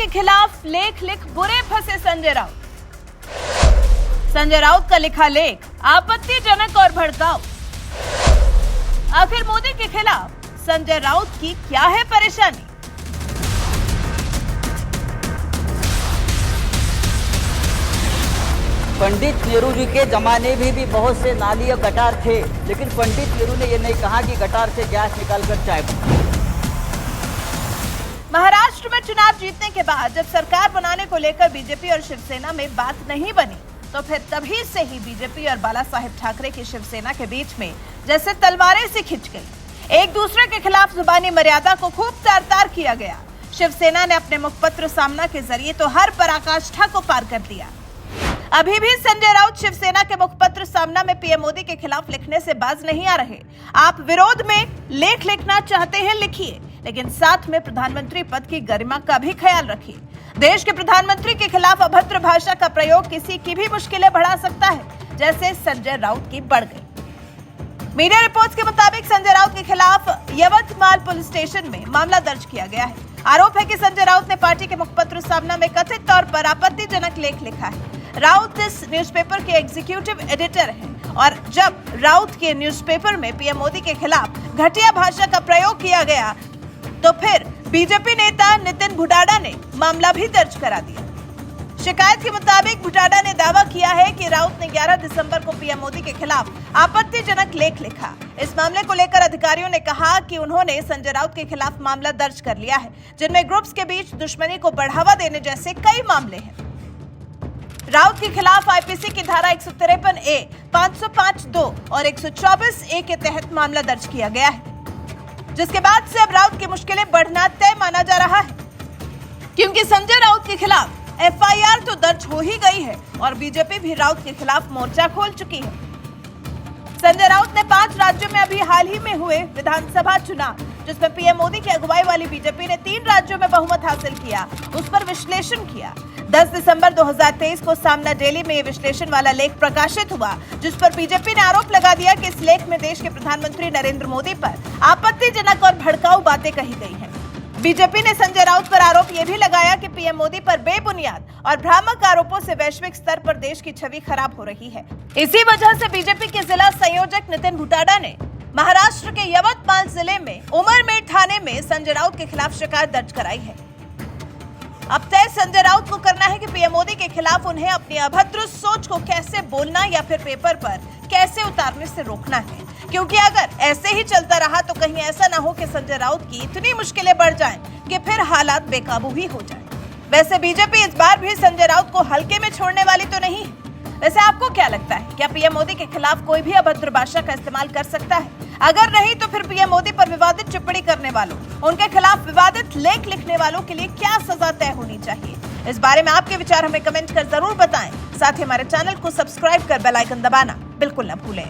के खिलाफ लेख लिख बुरे फंसे संजय राउत। संजय राउत का लिखा लेख आपत्तिजनक और भड़काऊ। आखिर मोदी के खिलाफ संजय राउत की क्या है परेशानी? पंडित नेहरू जी के जमाने में भी बहुत से नाली और गटार थे, लेकिन पंडित नेहरू ने यह नहीं कहा कि गटार से गैस निकालकर चाय बनाओ। महाराष्ट्र में चुनाव जीतने के बाद जब सरकार बनाने को लेकर बीजेपी और शिवसेना में बात नहीं बनी, तो फिर तभी से ही बीजेपी और बाला साहेब ठाकरे की शिवसेना के बीच में जैसे तलवारें सी खिंच गई। एक दूसरे के खिलाफ जुबानी मर्यादा को खूब तार-तार किया गया। शिवसेना ने अपने मुखपत्र सामना के जरिए तो हर पराकाष्ठा को पार कर दिया। अभी भी संजय राउत शिवसेना के मुखपत्र सामना में पीएम मोदी के खिलाफ लिखने से बाज नहीं आ रहे। आप विरोध में लेख लिखना चाहते हैं, लिखिए, लेकिन साथ में प्रधानमंत्री पद की गरिमा का भी ख्याल रखिए। देश के प्रधानमंत्री के खिलाफ अभद्र भाषा का प्रयोग किसी की भी मुश्किलें बढ़ा सकता है, जैसे संजय राउत की बढ़ गई। मीडिया रिपोर्ट्स के मुताबिक संजय राउत के खिलाफ यवतमाल पुलिस स्टेशन में मामला दर्ज किया गया है। आरोप है कि संजय राउत ने पार्टी के मुखपत्र सामना में कथित तौर पर आपत्तिजनक लेख लिखा है। राउत इस न्यूज़पेपर के एग्जीक्यूटिव एडिटर हैं और जब राउत के न्यूज़पेपर में पीएम मोदी के खिलाफ घटिया भाषा का प्रयोग किया गया, तो फिर बीजेपी नेता नितिन भुटाडा ने मामला भी दर्ज करा दिया। शिकायत के मुताबिक भुटाडा ने दावा किया है कि राउत ने 11 दिसंबर को पीएम मोदी के खिलाफ आपत्तिजनक लेख लिखा। इस मामले को लेकर अधिकारियों ने कहा कि उन्होंने संजय राउत के खिलाफ मामला दर्ज कर लिया है, जिनमें ग्रुप्स के बीच दुश्मनी को बढ़ावा देने जैसे कई मामले हैं। राउत के खिलाफ आईपीसी की धारा 153 ए, 505(2) और 124 ए के तहत मामला दर्ज किया गया है, जिसके बाद से अब राउत की मुश्किलें बढ़ना तय माना जा रहा है, क्योंकि संजय राउत के खिलाफ एफआईआर तो दर्ज हो ही गई है और बीजेपी भी राउत के खिलाफ मोर्चा खोल चुकी है। संजय राउत ने 5 राज्यों में अभी हाल ही में हुए विधानसभा चुनाव, जिसमें पीएम मोदी की अगुवाई वाली बीजेपी ने 3 राज्यों में बहुमत हासिल किया, उस पर विश्लेषण किया। 10 दिसंबर 2023 को सामना डेली में ये विश्लेषण वाला लेख प्रकाशित हुआ, जिस पर बीजेपी ने आरोप लगा दिया कि इस लेख में देश के प्रधानमंत्री नरेंद्र मोदी पर आपत्तिजनक और भड़काऊ बातें कही गई हैं। बीजेपी ने संजय राउत पर आरोप यह भी लगाया कि पीएम मोदी पर बेबुनियाद और भ्रामक आरोपों से वैश्विक स्तर पर देश की छवि खराब हो रही है। इसी वजह से बीजेपी के जिला संयोजक नितिन भुटाडा ने महाराष्ट्र के यवतमाल जिले में उमरमेड थाने में संजय राउत के खिलाफ शिकायत दर्ज कराई है। अब तय संजय राउत को करना है कि पीएम मोदी के खिलाफ उन्हें अपनी अभद्र सोच को कैसे बोलना या फिर पेपर पर कैसे उतारने से रोकना है, क्योंकि अगर ऐसे ही चलता रहा तो कहीं ऐसा ना हो कि संजय राउत की इतनी मुश्किलें बढ़ जाएं कि फिर हालात बेकाबू ही हो जाएं। वैसे बीजेपी इस बार भी संजय राउत को हल्के में छोड़ने वाली तो नहीं है। वैसे आपको क्या लगता है, क्या पीएम मोदी के खिलाफ कोई भी अभद्र भाषा का इस्तेमाल कर सकता है? अगर नहीं तो फिर पीएम मोदी पर विवादित टिप्पणी करने वालों, उनके खिलाफ विवादित लेख लिखने वालों के लिए क्या सजा तय होनी चाहिए? इस बारे में आपके विचार हमें कमेंट कर जरूर बताएं। साथ ही हमारे चैनल को सब्सक्राइब कर बेल आइकन दबाना बिल्कुल न भूलें।